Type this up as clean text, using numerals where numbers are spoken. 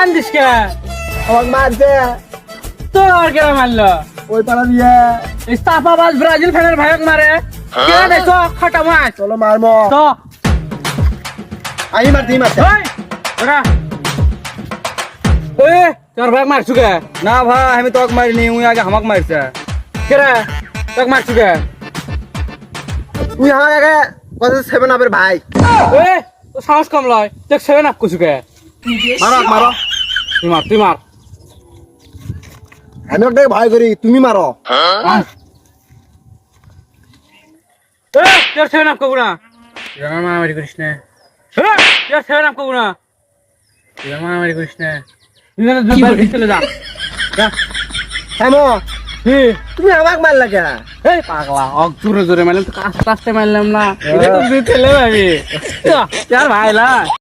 কান্দিস কে? আমাকে মারছে তোর কে মারলো? ওই পাড়া দিয়ে। এই চাপাবাজ ব্রাজিল ফ্যানের ভাইক মারে। কে রে তো খাটা মাছ? চলো মারমো। তো আমি মারতে ওই ওরা ওই তোর ভাইক মারছু কে? না ভাই আমি তোকে মারিনি, উই আগে আমাকে মারছে। কে রে তোক মারছু কে? তুই আমার আগে কত 7 আপের ভাই। ওই তো সাহস কম লয়, তোক 7 আপ কইছু কে? মারো মারো। তুই মার আমি ওটাকে ভয় করি, তুমি মারো। এই তোর 7 আপ কবু না। জানা মারামারি করিস না। তোর 7 আপ কবু না। জানা মারামারি করিস না। তুই না দুই চলে যা। যা। হেমো হে তুমি আমাকে মারলা কে? এই পাগলা অক জোরে জোরে মারলাম তো কাস্তে মারলাম না। এটা তো দুই ছেলে ভাবি। চার ভাই লা